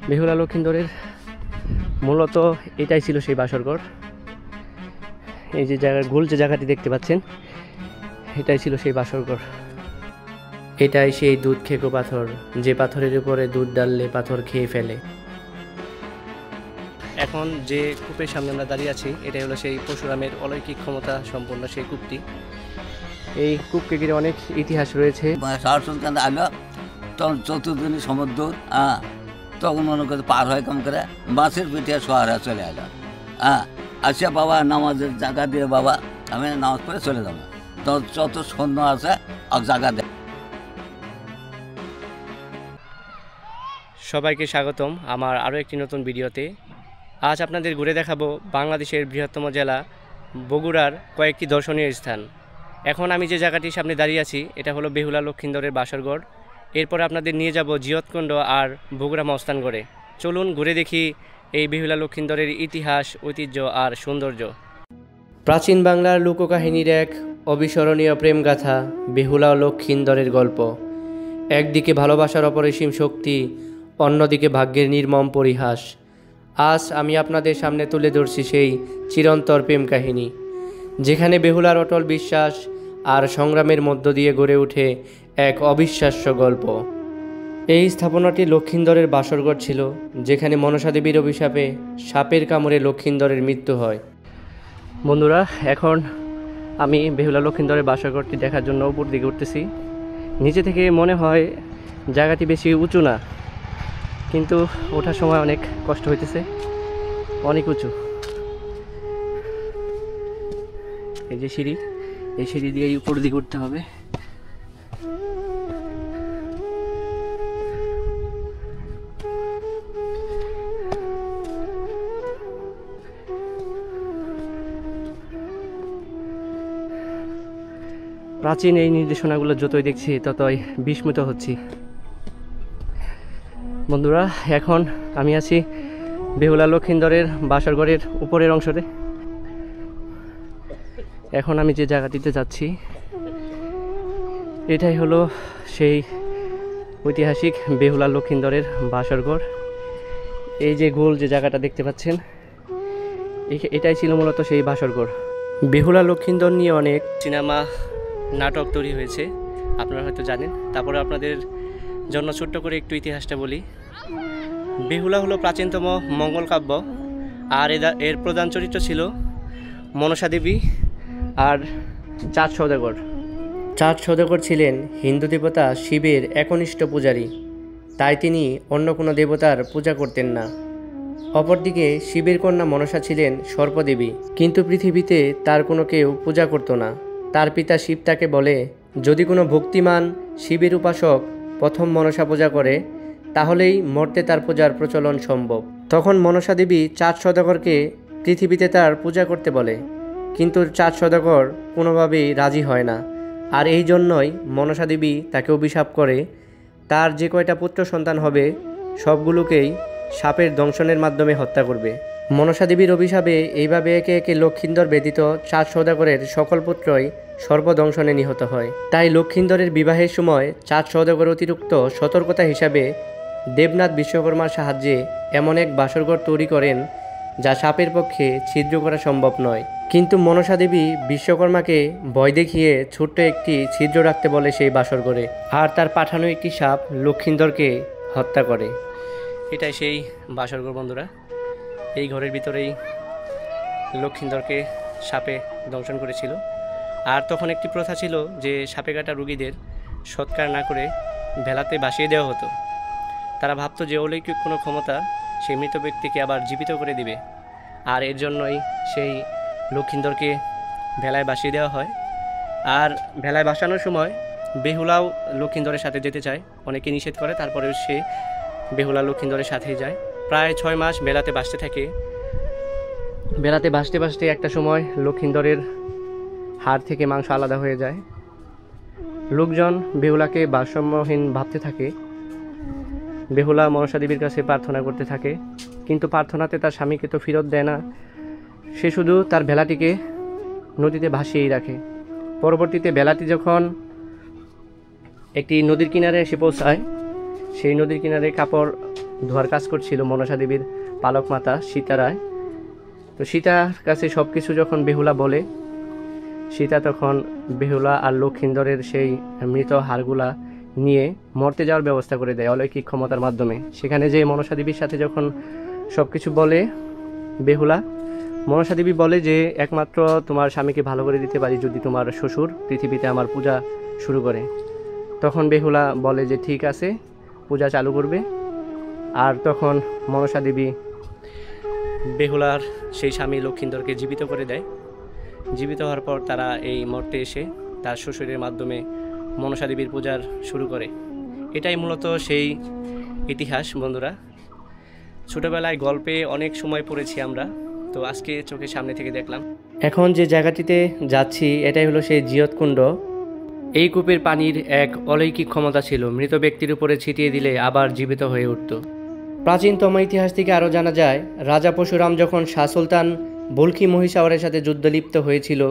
বেহুলা লক্ষিন্দরের মূলত এটাই ছিল সেই বাসরঘর। এই যে গোল যে জায়গাটি দেখতে পাচ্ছেন, এটাই ছিল সেই বাসরঘর। এটাই সেই দুধ খেকো পাথর, যে পাথরের উপরে দুধ ডাললে পাথর খেয়ে ফেলে। এখন যে কূপের সামনে আমরা দাঁড়িয়ে আছি, এটাই হলো সেই পরশুরামের অলৌকিক ক্ষমতা সম্পন্ন সেই কূপটি। এই কূপকে ঘিরে অনেক ইতিহাস রয়েছে। তখন চতুর্দিনী সমুদ্র, তখন মনে করে পার হয় কম করে বাসের পিঠে শহরে চলে এলাম। আসিয়া বাবা নামাজের জায়গা দিয়ে বাবা আমি নামাজ পড়ে চলে যাবো, তো যত সৈন্য আছে এক জায়গা দেয়। সবাইকে স্বাগতম আমার আরও একটি নতুন ভিডিওতে। আজ আপনাদের ঘুরে দেখাবো বাংলাদেশের বৃহত্তম জেলা বগুড়ার কয়েকটি দর্শনীয় স্থান। এখন আমি যে জায়গাটির সামনে দাঁড়িয়ে আছি, এটা হলো বেহুলা লক্ষিন্দরের বাসরঘর। এরপর আপনাদের নিয়ে যাব জিয়তকুণ্ড আর বগুড়া মস্তানগড়ে। চলুন ঘুরে দেখি এই বেহুলা লক্ষিন্দরের ইতিহাস, ঐতিহ্য আর সৌন্দর্য। প্রাচীন বাংলার লোককাহিনীর এক অবিস্মরণীয় প্রেমগাথা বেহুলা ও লক্ষিন্দরের গল্প। একদিকে ভালোবাসার অপরিসীম শক্তি, অন্যদিকে ভাগ্যের নির্মম পরিহাস। আজ আমি আপনাদের সামনে তুলে ধরছি সেই চিরন্তর প্রেম কাহিনী, যেখানে বেহুলার অটল বিশ্বাস আর সংগ্রামের মধ্য দিয়ে গড়ে ওঠে এক অবিশ্বাস্য গল্প। এই স্থাপনাটি লক্ষিন্দরের বাসরঘর ছিল, যেখানে মনসা দেবীর অভিশাপে সাপের কামড়ে লক্ষিন্দরের মৃত্যু হয়। বন্ধুরা, এখন আমি বেহুলা লক্ষিন্দরের বাসরঘরটি দেখার জন্য উপর দিকে উঠতেছি। নিচে থেকে মনে হয় জায়গাটি বেশি উঁচু না, কিন্তু ওঠার সময় অনেক কষ্ট হইতেছে, অনেক উঁচু। এই যে সিঁড়ি, এই সিঁড়ি দিয়ে উপর দিকে উঠতে হবে। প্রাচীন এই নির্দেশনাগুলো যতই দেখছি ততই বিস্মিত হচ্ছি। বন্ধুরা, এখন আমি আছি বেহুলা লক্ষিন্দরের বাসরঘরের উপরের অংশতে। এখন আমি যে জায়গাটিতে যাচ্ছি, এটাই হলো সেই ঐতিহাসিক বেহুলা লক্ষিন্দরের বাসরঘর। এই যে গোল যে জায়গাটা দেখতে পাচ্ছেন, এটাই ছিল মূলত সেই বাসরঘর। বেহুলা লক্ষিন্দর নিয়ে অনেক সিনেমা নাটক তৈরি হয়েছে, আপনারা হয়তো জানেন। তারপরে আপনাদের জন্য ছোট্ট করে একটু ইতিহাসটা বলি। বেহুলা হলো প্রাচীনতম মঙ্গল কাব্য, আর এর প্রধান চরিত্র ছিল মনসা দেবী আর চাঁদ সওদাগর। চাঁদ সওদাগর ছিলেন হিন্দু দেবতা শিবের একনিষ্ঠ পূজারী, তাই তিনি অন্য কোনো দেবতার পূজা করতেন না। অপরদিকে শিবের কন্যা মনসা ছিলেন সর্পদেবী, কিন্তু পৃথিবীতে তার কোনো কেউ পূজা করত না। তার পিতা শিব তাকে বলে, যদি কোনো ভক্তিমান শিবের উপাসক প্রথম মনসা পূজা করে, তাহলেই মর্তে তার পূজার প্রচলন সম্ভব। তখন মনসা দেবী চাঁদ সওদাগরকে পৃথিবীতে তার পূজা করতে বলে, কিন্তু চাঁদ সওদাগর কোনোভাবেই রাজি হয় না। আর এই জন্যই মনসা দেবী তাকে অভিশাপ করে, তার যে কয়টা পুত্র সন্তান হবে সবগুলোকেই সাপের দংশনের মাধ্যমে হত্যা করবে। মনসা দেবীর অভিশাপে এইভাবে একে একে লক্ষিন্দর ব্যতীত চাঁদ সওদাগরের সকল পুত্রই সর্বদংশনে নিহত হয়। তাই লক্ষিন্দরের বিবাহের সময় চাঁদ সওদাগর অতিরিক্ত সতর্কতা হিসাবে দেবনাথ বিশ্বকর্মার সাহায্যে এমন এক বাসরঘর তৈরি করেন যা সাপের পক্ষে ছিদ্র করা সম্ভব নয়। কিন্তু মনসা দেবী বিশ্বকর্মাকে ভয় দেখিয়ে ছোট্ট একটি ছিদ্র রাখতে বলে সেই বাসরঘরে, আর তার পাঠানো একটি সাপ লক্ষিন্দরকে হত্যা করে। এটাই সেই বাসরঘর বন্ধুরা। এই ঘরের ভিতরেই লক্ষিন্দরকে সাপে দংশন করেছিল। আর তখন একটি প্রথা ছিল যে সাপে কাটা রোগীদের সৎকার না করে ভেলাতে ভাসিয়ে দেওয়া হতো। তারা ভাবতো যে অলৌকিক কোনো ক্ষমতা সেই মৃত ব্যক্তিকে আবার জীবিত করে দিবে, আর এর জন্যই সেই লক্ষিন্দরকে ভেলায় ভাসিয়ে দেওয়া হয়। আর ভেলায় ভাসানোর সময় বেহুলাও লক্ষিন্দরের সাথে যেতে চায়, অনেকে নিষেধ করে, তারপরেও সে বেহুলা লক্ষিন্দরের সাথেই যায়। প্রায় 6 মাস বেলাতে ভাসতে থাকে। বেলাতে ভাসতে ভাসতে একটা সময় লক্ষিন্দরের হাড় থেকে মাংস আলাদা হয়ে যায়। লোকজন বেহুলাকে ভারসাম্যহীন ভাবতে থাকে। বেহুলা মনসা দেবীর কাছে প্রার্থনা করতে থাকে, কিন্তু প্রার্থনাতে তার স্বামীকে তো ফেরত দেয় না। সে শুধু তার ভেলাটিকে নদীতে ভাসিয়েই রাখে। পরবর্তীতে ভেলাটি যখন একটি নদীর কিনারে এসে পৌঁছায়, সেই নদীর কিনারে কাপড় ধোয়ার কাজ করছিল মনসা দেবীর পালক মাতা সীতা রায়। তো সীতার কাছে সব কিছু যখন বেহুলা বলে, সীতা তখন বেহুলা আর লক্ষিন্দরের সেই মৃত হাড়গুলা নিয়ে মর্তে যাওয়ার ব্যবস্থা করে দেয় অলৌকিক ক্ষমতার মাধ্যমে। সেখানে যে মনসা দেবীর সাথে যখন সব কিছু বলে বেহুলা, মনসা দেবী বলে যে একমাত্র তোমার স্বামীকে ভালো করে দিতে পারি যদি তোমার শ্বশুর পৃথিবীতে আমার পূজা শুরু করে। তখন বেহুলা বলে যে ঠিক আছে, পূজা চালু করবে। আর তখন মনসা দেবী বেহুলার সেই স্বামী লক্ষিন্দরকে জীবিত করে দেয়। জীবিত হওয়ার পর তারা এই মর্তে এসে তার শ্বশুরের মাধ্যমে মনসা দেবীর পূজার শুরু করে। এটাই মূলত সেই ইতিহাস বন্ধুরা। ছোটোবেলায় গল্পে অনেক সময় পড়েছি আমরা, তো আজকে চোখের সামনে থেকে দেখলাম। এখন যে জায়গাটিতে যাচ্ছি এটাই হলো সেই জিয়তকুণ্ড। এই কূপের পানির এক অলৌকিক ক্ষমতা ছিল, মৃত ব্যক্তির উপরে ছিটিয়ে দিলে আবার জীবিত হয়ে উঠত। প্রাচীনতম ইতিহাস থেকে আরও জানা যায়, রাজা পরশুরাম যখন শাহ সুলতান বলখি মহিষাওয়ারের সাথে যুদ্ধ লিপ্ত হয়েছিল,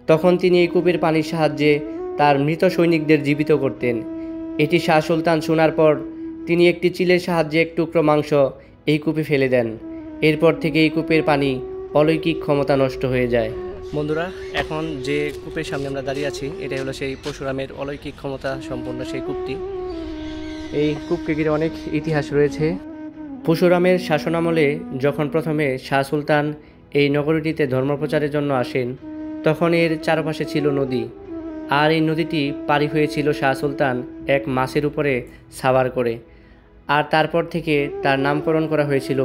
তখন তিনি এই কূপের পানির সাহায্যে তার মৃত সৈনিকদের জীবিত করতেন। এটি শাহ সুলতান শোনার পর তিনি একটি চিলের সাহায্যে এক টুকরো মাংস এই কূপে ফেলে দেন। এরপর থেকে এই কূপের পানি অলৌকিক ক্ষমতা নষ্ট হয়ে যায়। বন্ধুরা, এখন যে কূপের সামনে আমরা দাঁড়িয়ে আছি এটাই হলো সেই পরশুরামের অলৌকিক ক্ষমতা সম্পন্ন সেই কূপটি। এই কূপকে ঘিরে অনেক ইতিহাস রয়েছে। পরশুরামের শাসনামলে যখন প্রথমে শাহ সুলতান এই নগরীটিতে ধর্মপ্রচারের জন্য আসেন, তখন এর চারপাশে ছিল নদী, আর এই নদীটি পাড়ি হয়েছিল শাহ সুলতান এক মাছের উপরে সাওয়ার করে। আর তারপর থেকে তার নামকরণ করা হয়েছিল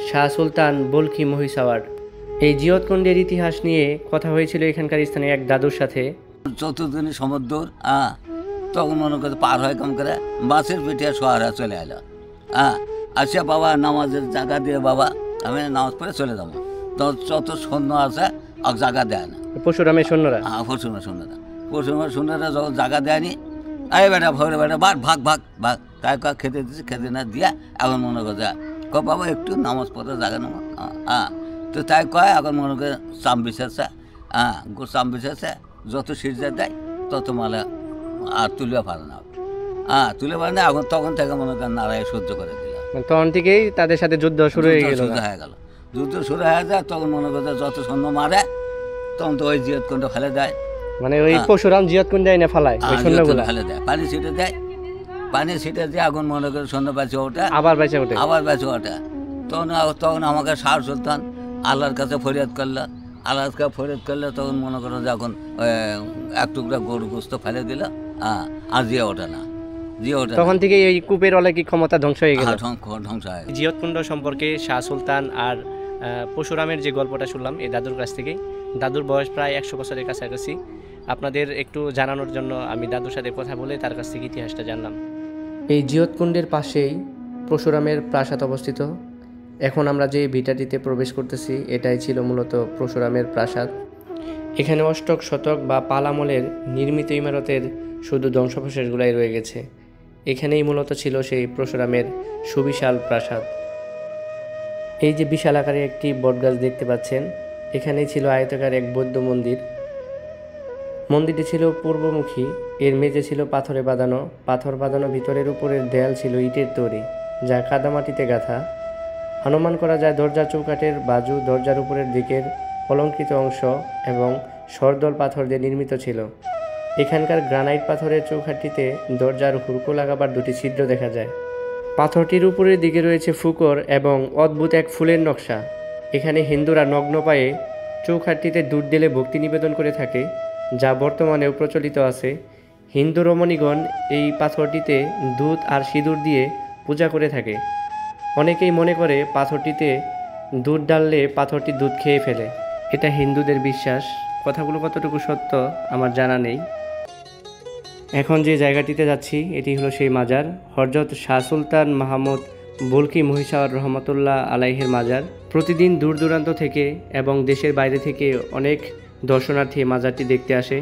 শাহ সুলতান বলখি মহিষাওয়ার। এই জিয়তকুণ্ডের ইতিহাস নিয়ে কথা হয়েছিল এখানকার স্থানীয় এক দাদুর সাথে। চতুর্দিনে সমুদ্র, তখন মনে করতে পার হয় কম করে বাসের পিঠে শহরে চলে এলো। আসিয়া বাবা নামাজের জায়গা দিয়ে বাবা আমি নামাজ পড়ে চলে যাবো। তো যত সৈন্য আছে আর জায়গা দেয় না। পরশুরামের সৈন্যরা পরশুরামের সৈন্যরা যখন জায়গা দেয়নি, এই বেটা ভরে বেটা ভাগ ভাগ ভাগ ভাগ কায় কায় খেতে দিচ্ছে, খেতে না দিয়া এখন মনে করছে বাবা একটু নামাজ পড়ে জায়গা নেবো। তো তাই কয় এখন মনে করে চাম বিছাচ্ছে, চাম বিছাচ্ছে, যত সিরজা দেয় তত মালে আর তুলে পারে না। তুলে পারে না, এখন তখন থেকে মনে করেন নারায় সহ্য করে দিল। তখন থেকেই তাদের সাথে যুদ্ধ শুরু হয়ে গেল। যুদ্ধ শুরু হয়ে যায়, তখন মনে করছে যত সৈন্য মারে তখন তো ওই জিয়তকুণ্ড ফেলে দেয়। মানে ওই পরশুরাম জিয়তকুণ্ডে এনে ফেলায় ওই সৈন্যগুলো, ফেলে দেয়, পানি ছিটে দেয়। পানি ছিটে দিয়ে এখন মনে করে সৈন্য বেঁচে ওঠে, আবার বেঁচে ওঠে, আবার বেঁচে ওঠে। তখন আমাকে শাহ সুলতান আল্লাহর কাছে ফরিয়াদ করলো। আল্লাহর কাছে ফরিয়াদ করলে তখন মনে করো যখন এক টুকরা গরু গোস্ত ফেলে দিল, আর জিয়ে ওঠে না। তখন থেকে এই কূপের অলৌকিক ক্ষমতা ধ্বংস হয়ে গেল। ধ্বংস হয়। জিয়তকুণ্ড সম্পর্কে শাহ সুলতান আর পরশুরামের যে গল্পটা শুনলাম এই দাদুর কাছ থেকে, দাদুর বয়স প্রায় 100 বছরের কাছাকাছি। আপনাদের একটু জানানোর জন্য আমি দাদুর সাথে কথা বলে তার কাছ থেকে ইতিহাসটা জানলাম। এই জিয়তকুণ্ডের পাশেই পরশুরামের প্রাসাদ অবস্থিত। এখন আমরা যে ভিটাটিতে প্রবেশ করতেছি এটাই ছিল মূলত পরশুরামের প্রাসাদ। এখানে অষ্টক শতক বা পাল আমলের নির্মিত ইমারতের শুধু ধ্বংসাবশেষগুলাই রয়ে গেছে। এখানেই মূলত ছিল সেই পরশুরামের সুবিশাল প্রাসাদ। এই যে বিশাল আকারে একটি বটগাছ দেখতে পাচ্ছেন, এখানেই ছিল আয়তাকার এক বৌদ্ধ মন্দির। মন্দিরটি ছিল পূর্বমুখী, এর মেঝে ছিল পাথরে বাঁধানো, পাথর বাঁধানো ভিতরের উপরের দেয়াল ছিল ইটের তৈরি, যা কাদামাটিতে গাঁথা। অনুমান করা যায় দরজার চৌকাঠের বাজু, দরজার উপরের দিকের অলঙ্কৃত অংশ এবং সরদল পাথর দিয়ে নির্মিত ছিল। এখানকার গ্রানাইট পাথরের চৌকাঠটিতে দরজার হুড়কো লাগাবার দুটি ছিদ্র দেখা যায়। পাথরটির উপরের দিকে রয়েছে ফুকর এবং অদ্ভুত এক ফুলের নকশা। এখানে হিন্দুরা নগ্ন পায়ে চৌকাঠটিতে দুধ ঢেলে ভক্তি নিবেদন করে থাকে, যা বর্তমানেও প্রচলিত আছে। হিন্দু রমণীগণ এই পাথরটিতে দুধ আর সিঁদুর দিয়ে পূজা করে থাকে। অনেকেই মনে করে পাথরটিতে দুধ ঢাললে পাথরটি দুধ খেয়ে ফেলে, এটা হিন্দুদের বিশ্বাস। কথাগুলো কতটুকু সত্য আমার জানা নেই। এখন যে জায়গাটিতে যাচ্ছি এটি হলো সেই মাজার, হযরত শাহ সুলতান মাহমুদ বলখি মহিষাওয়ার রহমতুল্লাহ আলাইহের মাজার। প্রতিদিন দূর দূরান্ত থেকে এবং দেশের বাইরে থেকে অনেক দর্শনার্থী মাজারটি দেখতে আসে।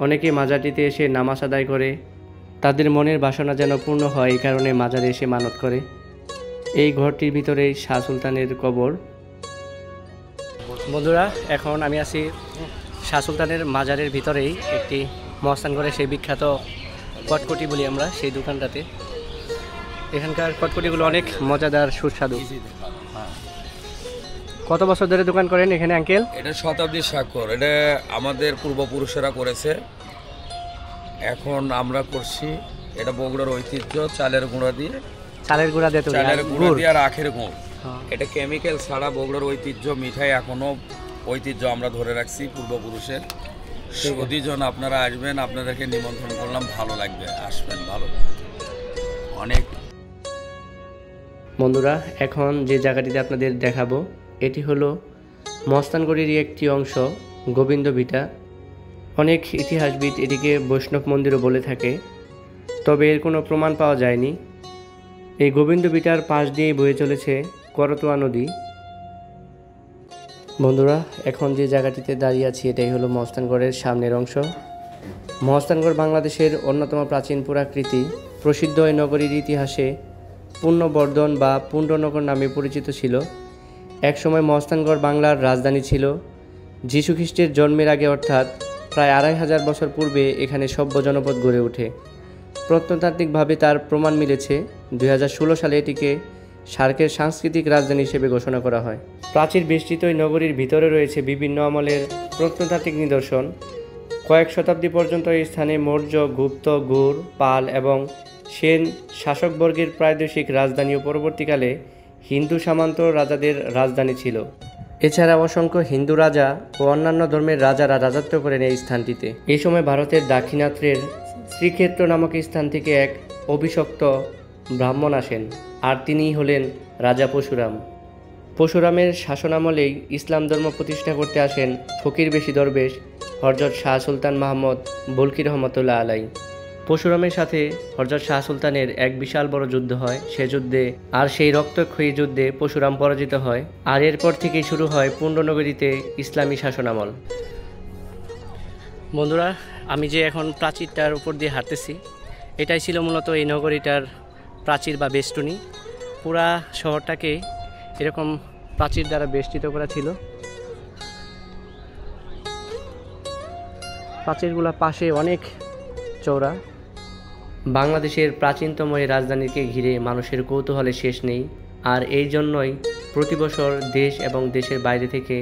অনেকে মাজারটিতে এসে নামাজ আদায় করে, তাদের মনের বাসনা যেন পূর্ণ হয় এই কারণে মাজারে এসে মানত করে। এই ঘরটির ভিতরেই শাহ সুলতানের কবর। বন্ধুরা, এখন আমি আছি শাহ সুলতানের মাজারের ভিতরেই একটি মস্তান করে সেই বিখ্যাত কটকটি বলি আমরা সেই দোকানটাতে। এখানকার কটকটিগুলো অনেক মজাদার সুস্বাদু। হ্যাঁ, কত বছর ধরে দোকান করেন এখানে আঙ্কেল? এটা শতাব্দীর স্বাক্ষর, এটা আমাদের পূর্বপুরুষেরা করেছে, এখন আমরা করছি। এটা বগুড়ার ঐতিহ্য, চালের গুঁড়া দিয়ে, চালের গুঁড়া দিয়ে তৈরি, চালের আর গুঁড়া গুড়। দিয়ে আর আখের গুড়। হ্যাঁ। এটা কেমিক্যাল ছাড়া বগুড়ার ঐতিহ্য মিঠাই, এখনো ঐতিহ্য আমরা ধরে রাখছি পূর্বপুরুষের। সতীজন আপনারা আসবেন, আপনাদেরকে নিমন্ত্রণ করলাম, ভালো লাগবে, আসবেন, ভালো অনেক। বন্ধুরা, এখন যে জায়গাটিতে আপনাদের দেখাবো এটি হলো মস্তানগড়েরই একটি অংশ, গোবিন্দ ভিটা। অনেক ইতিহাসবিদ এটিকে বৈষ্ণব মন্দিরও বলে থাকে, তবে এর কোনো প্রমাণ পাওয়া যায়নি। এই গোবিন্দ ভিটার পাশ দিয়েই বয়ে চলেছে করতোয়া নদী। বন্ধুরা, এখন যে জায়গাটিতে দাঁড়িয়ে আছি এটাই হলো মহস্তানগড়ের সামনের অংশ। মহস্তানগড় বাংলাদেশের অন্যতম প্রাচীন পুরাকৃতি। প্রসিদ্ধ এই নগরীর ইতিহাসে পুণ্যবর্ধন বা পুণ্ডনগর নামে পরিচিত ছিল। একসময় মহস্তানগড় বাংলার রাজধানী ছিল। যীশুখ্রিস্টের জন্মের আগে অর্থাৎ প্রায় 2500 বছর পূর্বে এখানে সভ্য জনপদ গড়ে ওঠে। প্রত্নতাত্ত্বিকভাবে তার প্রমাণ মিলেছে। 2016 সালে এটিকে সার্কের সাংস্কৃতিক রাজধানী হিসেবে ঘোষণা করা হয়। প্রাচীর বেষ্টিত এই নগরীর ভিতরে রয়েছে বিভিন্ন আমলের প্রত্নতাত্ত্বিক নিদর্শন। কয়েক শতাব্দী পর্যন্ত এই স্থানে মৌর্য, গুপ্ত, গৌড়, পাল এবং সেন শাসকবর্গের প্রাদেশিক রাজধানী ও পরবর্তীকালে হিন্দু সামন্ত রাজাদের রাজধানী ছিল। এছাড়া অসংখ্য হিন্দু রাজা ও অন্যান্য ধর্মের রাজারা রাজত্ব করেন এই স্থানটিতে। এই সময় ভারতের দাক্ষিণাত্যের শ্রীক্ষেত্র নামক স্থান থেকে এক অভিষক্ত ব্রাহ্মণ আসেন, আর তিনিই হলেন রাজা পরশুরাম। পরশুরামের শাসনামলেই ইসলাম ধর্ম প্রতিষ্ঠা করতে আসেন ফকির বেশি দরবেশ হযরত শাহ সুলতান মাহমুদ বলকি রহমতুল্লাহ আলাই। পরশুরামের সাথে হযরত শাহ সুলতানের এক বিশাল বড় যুদ্ধ হয়। সে যুদ্ধে আর সেই রক্তক্ষয়ী যুদ্ধে পরশুরাম পরাজিত হয়, আর এরপর থেকেই শুরু হয় পুণ্ডনগরীতে ইসলামী শাসনামল। বন্ধুরা, আমি যে এখন প্রাচীরটার উপর দিয়ে হাঁটতেছি এটাই ছিল মূলত এই নগরীটার প্রাচীর বা বেষ্টনী। পুরা শহরটাকে এরকম প্রাচীর দ্বারা বেষ্টিত করা ছিল। প্রাচীরগুলো পাশে অনেক চওড়া। বাংলাদেশের প্রাচীনতম এই রাজধানীকে ঘিরে মানুষের কৌতূহলের শেষ নেই, আর এই জন্যই প্রতি বছর দেশ এবং দেশের বাইরে থেকে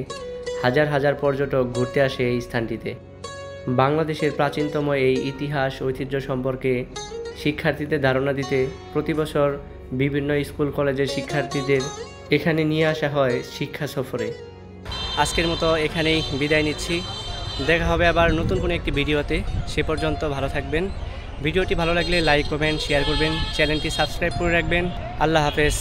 হাজার হাজার পর্যটক ঘুরতে আসে এই স্থানটিতে। বাংলাদেশের প্রাচীনতম এই ইতিহাস ঐতিহ্য সম্পর্কে শিক্ষার্থীদের ধারণা দিতে প্রতি বছর বিভিন্ন স্কুল কলেজের শিক্ষার্থীদের এখানে নিয়ে আসা হয় শিক্ষা সফরে। আজকের মতো এখানেই বিদায় নিচ্ছি। দেখা হবে আবার নতুন কোনো একটি ভিডিওতে। সে পর্যন্ত ভালো থাকবেন। ভিডিওটি ভালো লাগলে লাইক করবেন, শেয়ার করবেন, চ্যানেলটি সাবস্ক্রাইব করে রাখবেন। আল্লাহ হাফেজ।